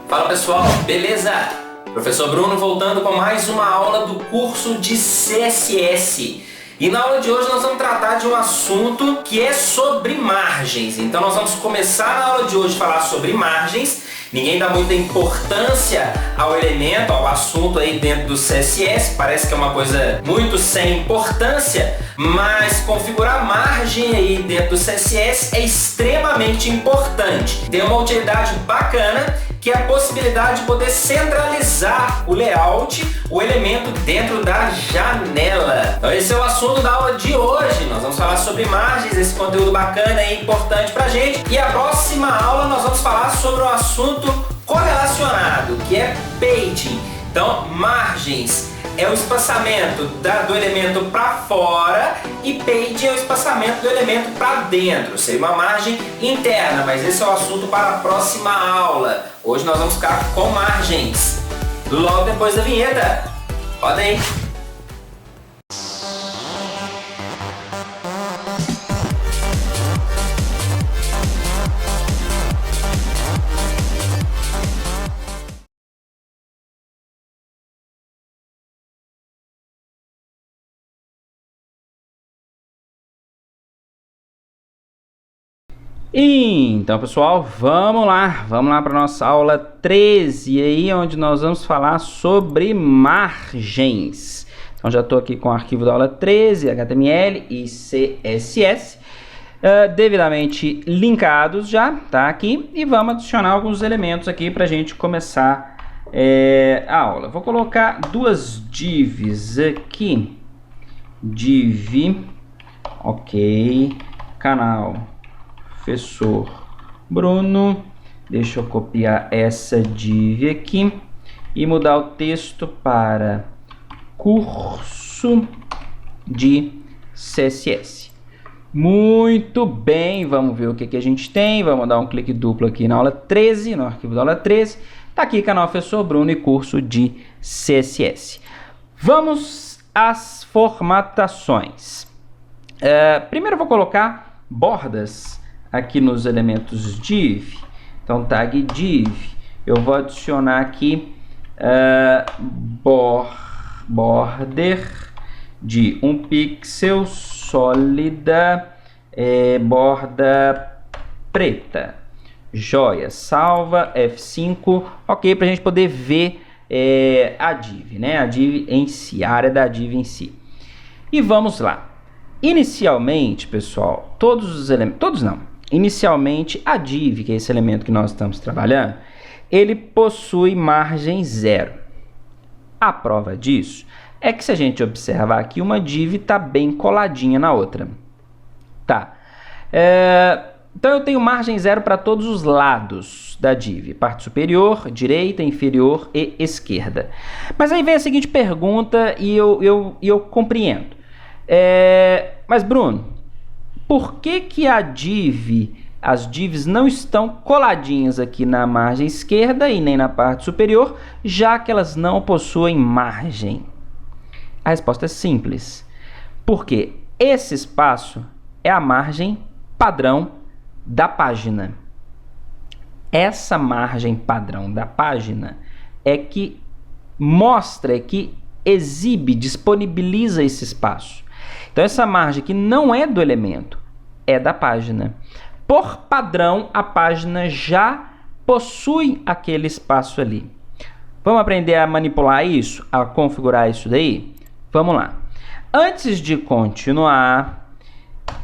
Fala pessoal, beleza? Professor Bruno voltando com mais uma aula do curso de CSS. E na aula de hoje nós vamos tratar de um assunto que é sobre margens. Então nós vamos começar na aula de hoje a falar sobre margens. Ninguém dá muita importância ao elemento, ao assunto aí dentro do CSS. Parece que é uma coisa muito sem importância, mas configurar margem aí dentro do CSS é extremamente importante. Tem uma utilidade bacana, que é a possibilidade de poder centralizar o layout, o elemento dentro da janela. Então esse é o assunto da aula de hoje. Nós vamos falar sobre margens, esse conteúdo bacana e importante pra gente. E a próxima aula nós vamos falar sobre um assunto correlacionado, que é paging. Então, margens é o espaçamento do elemento para fora e page é o espaçamento do elemento para dentro. Seria uma margem interna, mas esse é o assunto para a próxima aula. Hoje nós vamos ficar com margens. Logo depois da vinheta. Roda aí. Então, pessoal, vamos lá para nossa aula 13 aí, onde nós vamos falar sobre margens. Então, já estou aqui com o arquivo da aula 13, HTML e CSS, devidamente linkados já, tá aqui, e vamos adicionar alguns elementos aqui para a gente começar a aula. Vou colocar duas divs aqui, div, ok, canal Professor Bruno, deixa eu copiar essa div aqui e mudar o texto para curso de CSS. Muito bem, vamos ver o que a gente tem. Vamos dar um clique duplo aqui na aula 13, no arquivo da aula 13. Tá aqui, canal Professor Bruno e curso de CSS. Vamos às formatações. Primeiro eu vou colocar bordas aqui nos elementos div. Então tag div, eu vou adicionar aqui border de 1 pixel sólida, borda preta, joia, salva, F5, ok, para a gente poder ver a div, né? A div em si, a área da div em si. E vamos lá. Inicialmente, pessoal, todos os elementos, inicialmente a div, que é esse elemento que nós estamos trabalhando, ele possui margem 0. A prova disso é que, se a gente observar aqui, uma div está bem coladinha na outra. Tá. Então eu tenho margem 0 para todos os lados da div, parte superior, direita, inferior e esquerda. Mas aí vem a seguinte pergunta e eu compreendo. Mas Bruno, por que as divs não estão coladinhas aqui na margem esquerda e nem na parte superior, já que elas não possuem margem? A resposta é simples. Porque esse espaço é a margem padrão da página. Essa margem padrão da página é que mostra, é que exibe, disponibiliza esse espaço. Então essa margem que não é do elemento, é da página. Por padrão, a página já possui aquele espaço ali. Vamos aprender a manipular isso, a configurar isso daí? Vamos lá. Antes de continuar,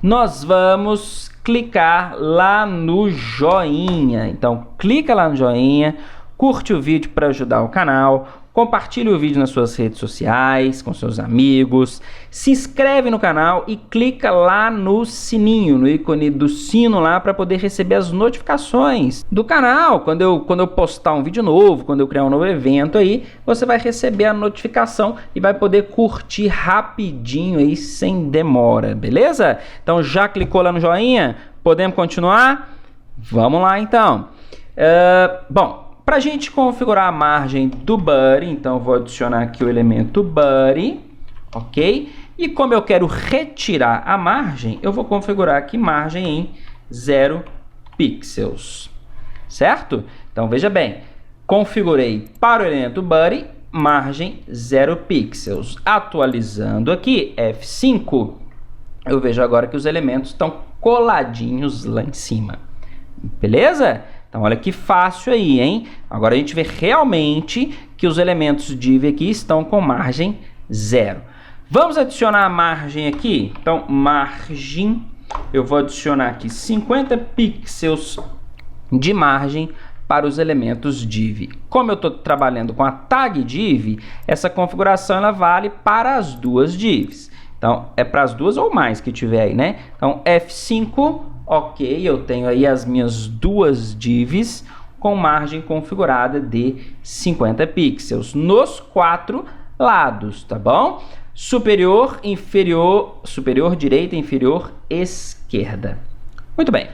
nós vamos clicar lá no joinha. Então clica lá no joinha, curte o vídeo para ajudar o canal, compartilhe o vídeo nas suas redes sociais, com seus amigos, se inscreve no canal e clica lá no sininho, no ícone do sino lá, para poder receber as notificações do canal. Quando eu postar um vídeo novo, quando eu criar um novo evento aí, você vai receber a notificação e vai poder curtir rapidinho aí, sem demora, beleza? Então já clicou lá no joinha? Podemos continuar? Vamos lá então. Bom, para a gente configurar a margem do body, então eu vou adicionar aqui o elemento body, ok? E como eu quero retirar a margem, eu vou configurar aqui margem em 0 pixels, certo? Então veja bem, configurei para o elemento body, margem 0 pixels. Atualizando aqui, F5, eu vejo agora que os elementos estão coladinhos lá em cima. Beleza? Então, olha que fácil aí, hein? Agora a gente vê realmente que os elementos div aqui estão com margem 0. Vamos adicionar a margem aqui? Então, margem, eu vou adicionar aqui 50 pixels de margem para os elementos div. Como eu estou trabalhando com a tag div, essa configuração ela vale para as duas divs. Então, é para as duas ou mais que tiver aí, né? Então, F5, ok, eu tenho aí as minhas duas divs com margem configurada de 50 pixels nos 4 lados, tá bom? Superior, inferior, superior, direita, inferior, esquerda. Muito bem.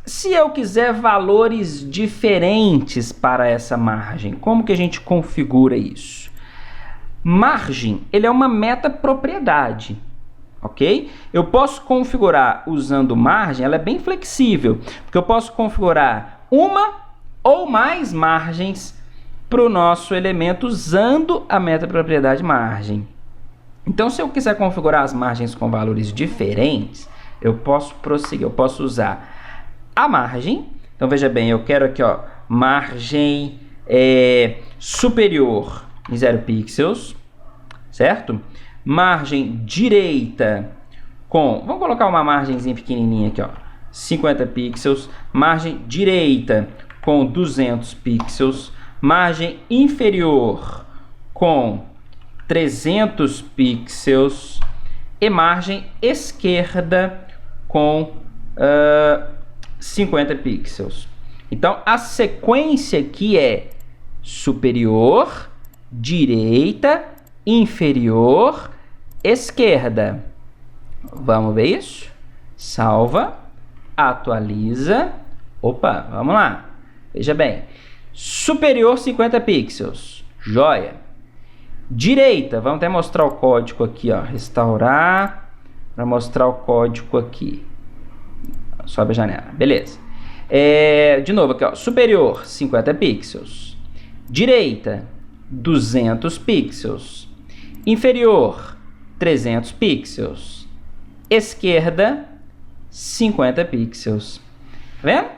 Se eu quiser valores diferentes para essa margem, como que a gente configura isso? Margem, ele é uma metapropriedade, ok? Eu posso configurar usando margem, ela é bem flexível, porque eu posso configurar uma ou mais margens para o nosso elemento usando a metapropriedade margem. Então, se eu quiser configurar as margens com valores diferentes, eu posso prosseguir, eu posso usar a margem. Então, veja bem, eu quero aqui, ó, margem superior em 0 pixels, certo? Margem direita com, vamos colocar uma margenzinha pequenininha aqui, ó, 50 pixels, margem direita com 200 pixels, margem inferior com 300 pixels e margem esquerda com 50 pixels. Então, a sequência aqui é superior, direita, inferior, esquerda. Vamos ver isso? Salva, atualiza. Opa, vamos lá. Veja bem. Superior 50 pixels. Joia. Direita, vamos até mostrar o código aqui, ó. Restaurar para mostrar o código aqui. Sobe a janela. Beleza. De novo aqui, ó. Superior 50 pixels. Direita 200 pixels. Inferior 300 pixels. Esquerda 50 pixels. Tá vendo?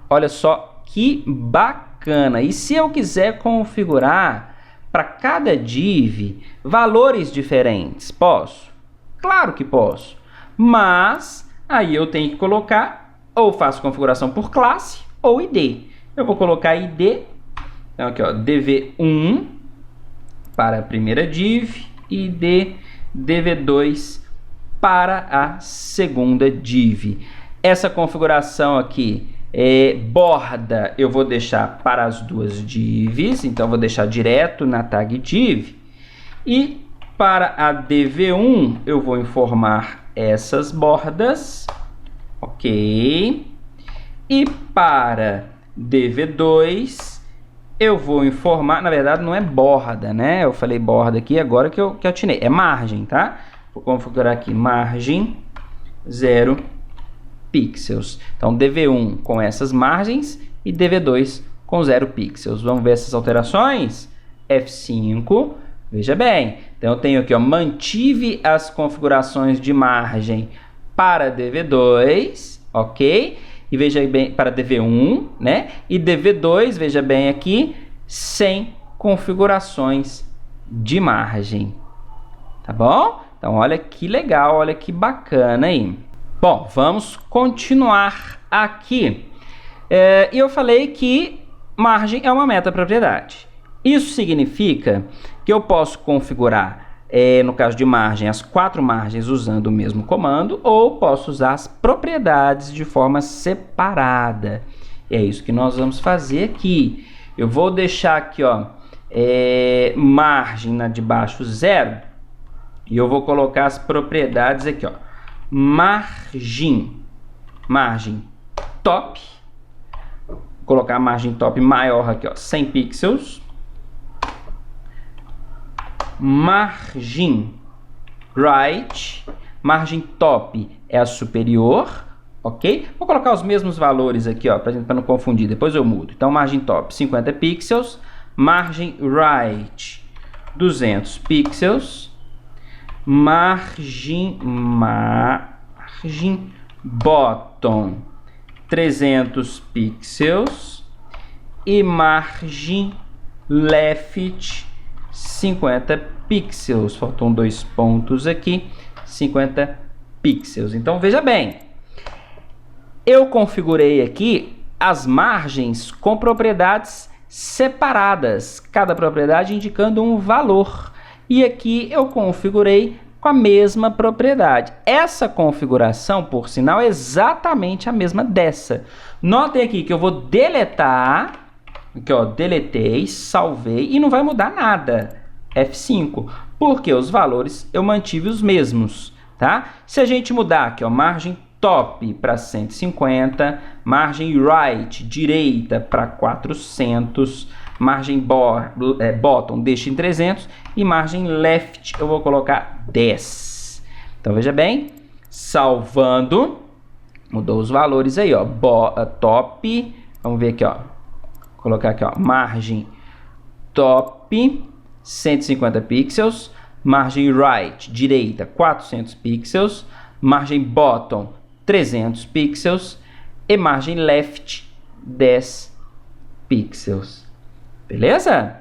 Olha só que bacana. E se eu quiser configurar para cada div valores diferentes, posso? Claro que posso. Mas aí eu tenho que colocar, ou faço configuração por classe ou ID. Eu vou colocar ID. Então aqui, ó, dv1 para a primeira div e dv2 para a segunda div. Essa configuração aqui borda eu vou deixar para as duas divs, então vou deixar direto na tag div. E para a dv1 eu vou informar essas bordas, ok. E para dv2 eu vou informar, na verdade não é borda, né? Eu falei borda aqui, agora que eu atinei, é margem, tá? Vou configurar aqui margem 0 pixels. Então, dv1 com essas margens e dv2 com 0 pixels. Vamos ver essas alterações? F5, veja bem. Então, eu tenho aqui, ó, mantive as configurações de margem para dv2, ok? E veja bem, para dv1, né? E dv2, veja bem aqui, sem configurações de margem. Tá bom? Então, olha que legal, olha que bacana aí. Bom, vamos continuar aqui. Eu falei que margem é uma metapropriedade. Isso significa que eu posso configurar, no caso de margem, as 4 margens usando o mesmo comando, ou posso usar as propriedades de forma separada. E é isso que nós vamos fazer aqui. Eu vou deixar aqui, ó, margem na de baixo 0, e eu vou colocar as propriedades aqui, ó. Margem top, vou colocar a margem top maior aqui, ó, 100 pixels. Margem right, margem top é a superior ok? Vou colocar os mesmos valores aqui, ó, para não confundir, depois eu mudo. Então, margem top 50 pixels, margem right 200 pixels, margem bottom 300 pixels e margem left 50 pixels. Faltam 2 pontos aqui, 50 pixels. Então veja bem, eu configurei aqui as margens com propriedades separadas, cada propriedade indicando um valor. E aqui eu configurei com a mesma propriedade. Essa configuração, por sinal, é exatamente a mesma dessa. Notem aqui que eu vou deletar, aqui ó, deletei, salvei e não vai mudar nada. F5, porque os valores eu mantive os mesmos, tá? Se a gente mudar aqui, ó, margem top para 150, margem right, direita para 400, margem bottom deixa em 300 e margem left eu vou colocar 10. Então veja bem, salvando, mudou os valores aí, ó, top, vamos ver aqui, ó, colocar aqui, ó, margem top 150 pixels, margem right, direita 400 pixels, margem bottom 300 pixels e margem left 10 pixels. Beleza?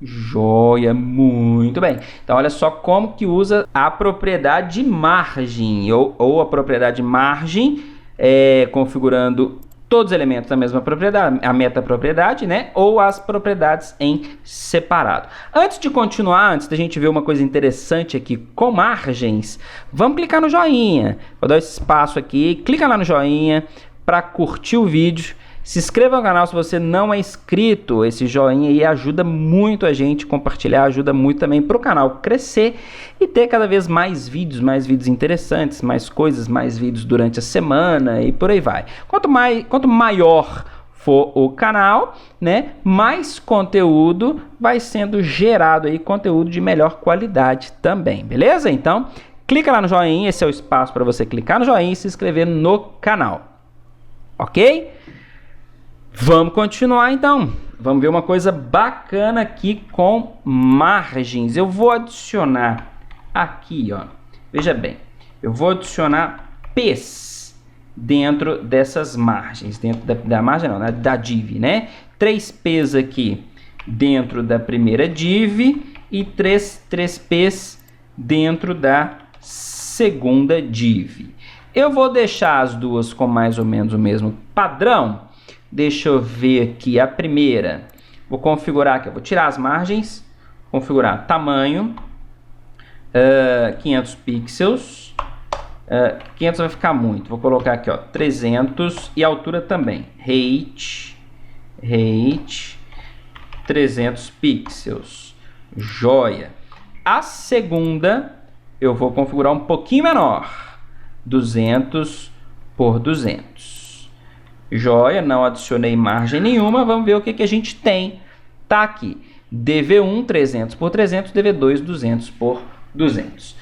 Joia, muito bem. Então, olha só como que usa a propriedade margem ou a propriedade margem, configurando todos os elementos da mesma propriedade, a metapropriedade, né? Ou as propriedades em separado. Antes de continuar, antes da gente ver uma coisa interessante aqui com margens, vamos clicar no joinha. Vou dar esse espaço aqui, clica lá no joinha para curtir o vídeo. Se inscreva no canal se você não é inscrito. Esse joinha aí ajuda muito a gente a compartilhar, ajuda muito também para o canal crescer e ter cada vez mais vídeos interessantes, mais coisas, mais vídeos durante a semana e por aí vai. Quanto maior for o canal, né, mais conteúdo vai sendo gerado aí, conteúdo de melhor qualidade também, beleza? Então, clica lá no joinha, esse é o espaço para você clicar no joinha e se inscrever no canal, ok? Vamos continuar então, vamos ver uma coisa bacana aqui com margens. Eu vou adicionar aqui, ó, veja bem, eu vou adicionar P's dentro dessas margens, dentro da margem não, né, da div, né? 3 P's aqui dentro da primeira div e 3 P's dentro da segunda div. Eu vou deixar as duas com mais ou menos o mesmo padrão. Deixa eu ver aqui a primeira. Vou configurar aqui, eu vou tirar as margens, configurar tamanho, 500 pixels, 500 vai ficar muito, vou colocar aqui, ó, 300 e altura também, height 300 pixels, joia. A segunda eu vou configurar um pouquinho menor, 200 por 200. Joia, não adicionei margem nenhuma, vamos ver o que a gente tem. Tá aqui, DV1 300 por 300, DV2 200 por 200.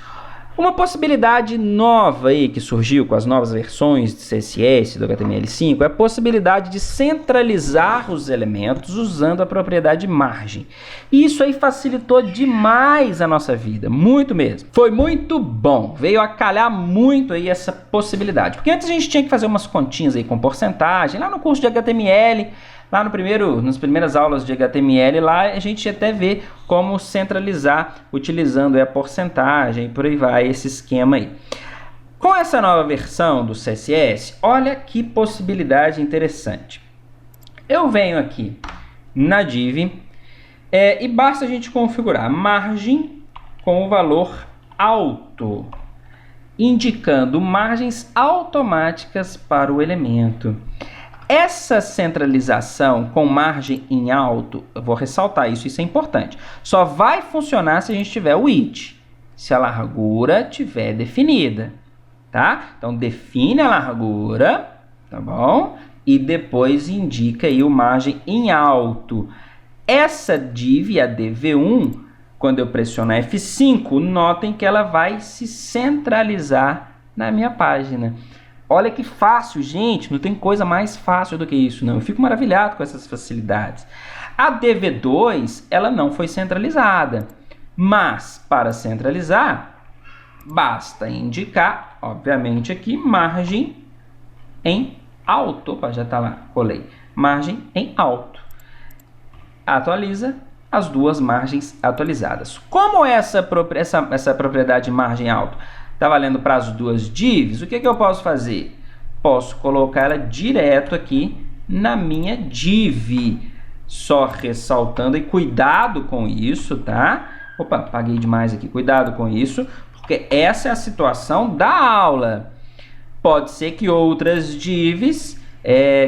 Uma possibilidade nova aí que surgiu com as novas versões de CSS do HTML5 é a possibilidade de centralizar os elementos usando a propriedade margem. E isso aí facilitou demais a nossa vida, muito mesmo. Foi muito bom, veio a calhar muito aí essa possibilidade. Porque antes a gente tinha que fazer umas continhas aí com porcentagem, lá no curso de HTML, lá nas primeiras aulas de HTML, lá a gente até vê como centralizar utilizando a porcentagem e por aí vai, esse esquema aí. Com essa nova versão do CSS, olha que possibilidade interessante. Eu venho aqui na div e basta a gente configurar margem com o valor alto, indicando margens automáticas para o elemento. Essa centralização com margem em alto, eu vou ressaltar isso, isso é importante, só vai funcionar se a gente tiver o width, se a largura tiver definida, tá? Então, define a largura, tá bom? E depois indica aí o margem em alto. Essa div, a DV1, quando eu pressionar F5, notem que ela vai se centralizar na minha página. Olha que fácil, gente, não tem coisa mais fácil do que isso, não. Eu fico maravilhado com essas facilidades. A DV2, ela não foi centralizada, mas para centralizar, basta indicar, obviamente aqui, margem em alto. Opa, já está lá, colei. Margem em alto. Atualiza as duas margens atualizadas. Como essa propriedade margem alto está valendo para as duas divs, o que eu posso fazer? Posso colocar ela direto aqui na minha div. Só ressaltando, e cuidado com isso, tá? Opa, apaguei demais aqui. Cuidado com isso, porque essa é a situação da aula. Pode ser que outras divs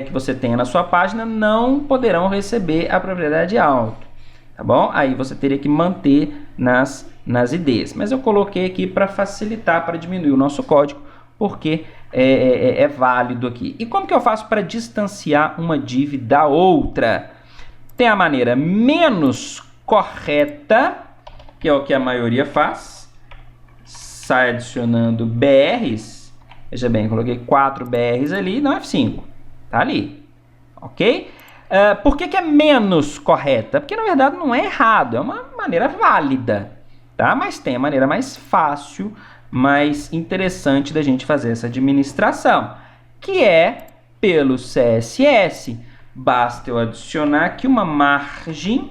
que você tenha na sua página não poderão receber a propriedade alto, tá bom? Aí você teria que manter nas IDs. Mas eu coloquei aqui para facilitar, para diminuir o nosso código, porque é válido aqui. E como que eu faço para distanciar uma div da outra? Tem a maneira menos correta, que é o que a maioria faz. Sai adicionando BRs. Veja bem, coloquei 4 BRs ali, não F5. Tá ali, ok? Por que é menos correta? Porque na verdade não é errado, é uma maneira válida, tá? Mas tem a maneira mais fácil, mais interessante da gente fazer essa administração, que é pelo CSS. Basta eu adicionar aqui uma margem,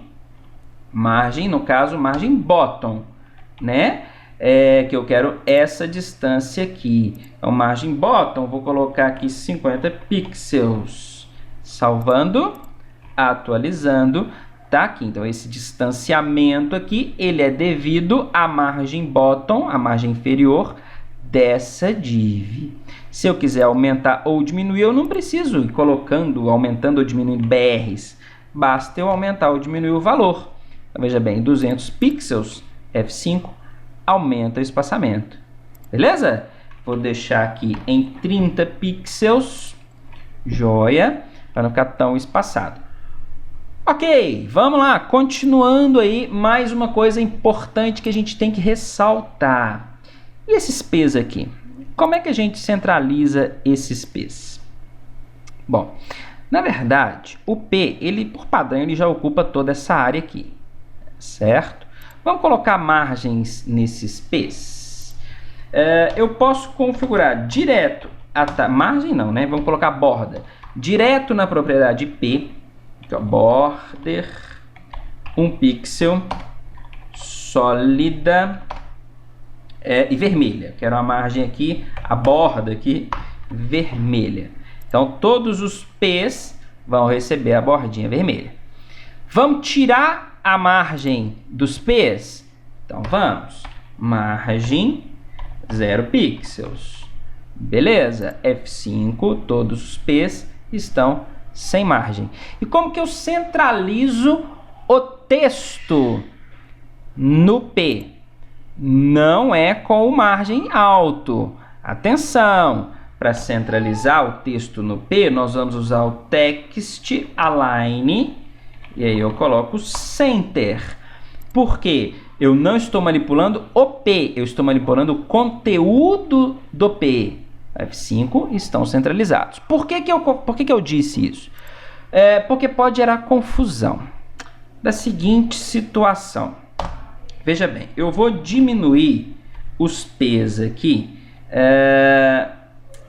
no caso, margem bottom, né? Que eu quero essa distância aqui. Então, margem bottom, vou colocar aqui 50 pixels. Salvando, atualizando, tá aqui. Então, esse distanciamento aqui, ele é devido à margem bottom, a margem inferior dessa div. Se eu quiser aumentar ou diminuir, eu não preciso ir colocando, aumentando ou diminuindo BRs. Basta eu aumentar ou diminuir o valor. Então, veja bem, 200 pixels, F5, aumenta o espaçamento. Beleza? Vou deixar aqui em 30 pixels, joia, para não ficar tão espaçado. Ok, vamos lá, continuando aí, mais uma coisa importante que a gente tem que ressaltar. E esses P's aqui? Como é que a gente centraliza esses P's? Bom, na verdade, o P, ele por padrão, ele já ocupa toda essa área aqui, certo? Vamos colocar margens nesses P's. Eu posso configurar direto, margem não, né? Vamos colocar borda. Direto na propriedade P, aqui, ó, border, 1 pixel, sólida e vermelha. Quero a margem aqui, a borda aqui, vermelha. Então, todos os P's vão receber a bordinha vermelha. Vamos tirar a margem dos P's? Então, vamos. Margem 0 pixels. Beleza. F5, todos os P's estão sem margem. E como que eu centralizo o texto no P? Não é com o margem alto. Atenção! Para centralizar o texto no P, nós vamos usar o text align. E aí eu coloco center. Por quê? Eu não estou manipulando o P, eu estou manipulando o conteúdo do P. F5 estão centralizados. Por que eu disse isso? Porque pode gerar confusão. Da seguinte situação. Veja bem, eu vou diminuir os P's aqui.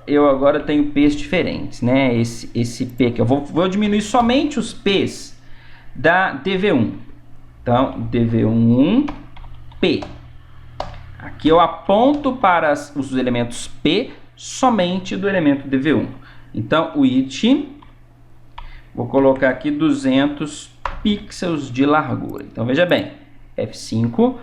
Eu agora tenho P's diferentes, né? Esse P aqui, eu vou diminuir somente os P's da DV1. Então, DV1 P. Aqui eu aponto para os elementos P somente do elemento DV1. Então, o it, vou colocar aqui 200 pixels de largura. Então, veja bem, F5,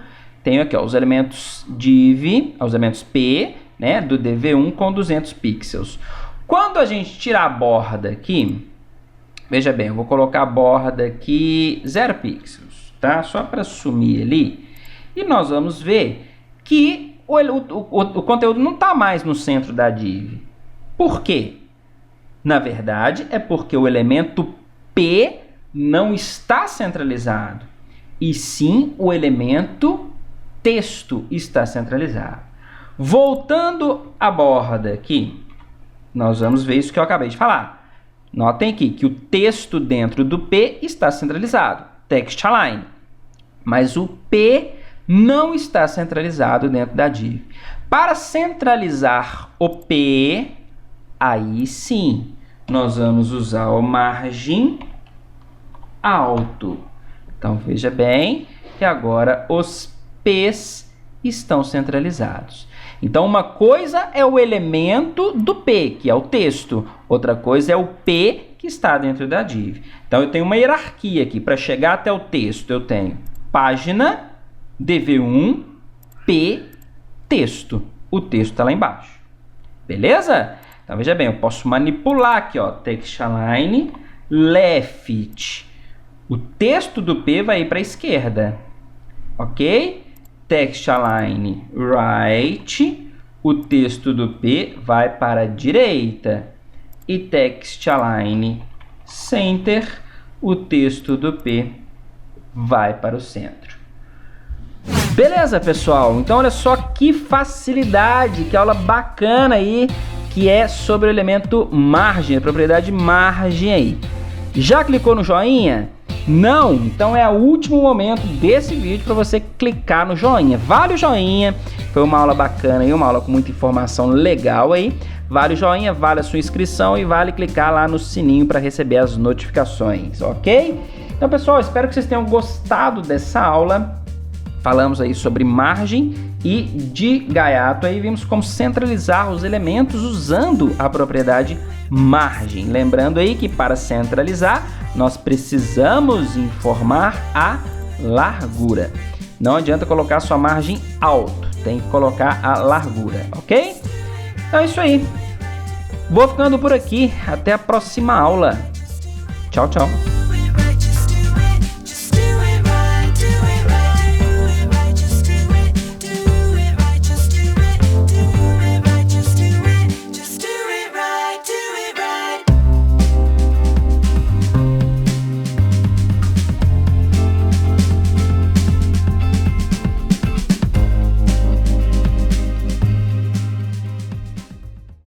tenho aqui ó, os elementos div, os elementos P, né, do DV1 com 200 pixels. Quando a gente tirar a borda aqui, veja bem, eu vou colocar a borda aqui 0 pixels, tá? Só para sumir ali. E nós vamos ver que o conteúdo não está mais no centro da div. Por quê? Na verdade, é porque o elemento P não está centralizado. E sim, o elemento texto está centralizado. Voltando à borda aqui, nós vamos ver isso que eu acabei de falar. Notem aqui que o texto dentro do P está centralizado, text align. Mas o P não está centralizado dentro da div. Para centralizar o P, aí sim, nós vamos usar o margem alto. Então, veja bem que agora os P's estão centralizados. Então, uma coisa é o elemento do P, que é o texto. Outra coisa é o P que está dentro da div. Então, eu tenho uma hierarquia aqui. Para chegar até o texto, eu tenho página, dv1, P, texto. O texto está lá embaixo. Beleza? Então, veja bem, eu posso manipular aqui, ó, text align, left. O texto do P vai ir para a esquerda. Ok? Text align right, o texto do P vai para a direita. E text align center, o texto do P vai para o centro. Beleza, pessoal? Então, olha só que facilidade, que aula bacana aí, que é sobre o elemento margem, a propriedade margem aí. Já clicou no joinha? Não? Então é o último momento desse vídeo para você clicar no joinha. Vale o joinha, foi uma aula bacana e uma aula com muita informação legal aí. Vale o joinha, vale a sua inscrição e vale clicar lá no sininho para receber as notificações, ok? Então, pessoal, espero que vocês tenham gostado dessa aula. Falamos aí sobre margem e de gaiato, aí vimos como centralizar os elementos usando a propriedade margem. Lembrando aí que para centralizar, nós precisamos informar a largura. Não adianta colocar sua margem alto, tem que colocar a largura, ok? Então é isso aí. Vou ficando por aqui, até a próxima aula. Tchau, tchau.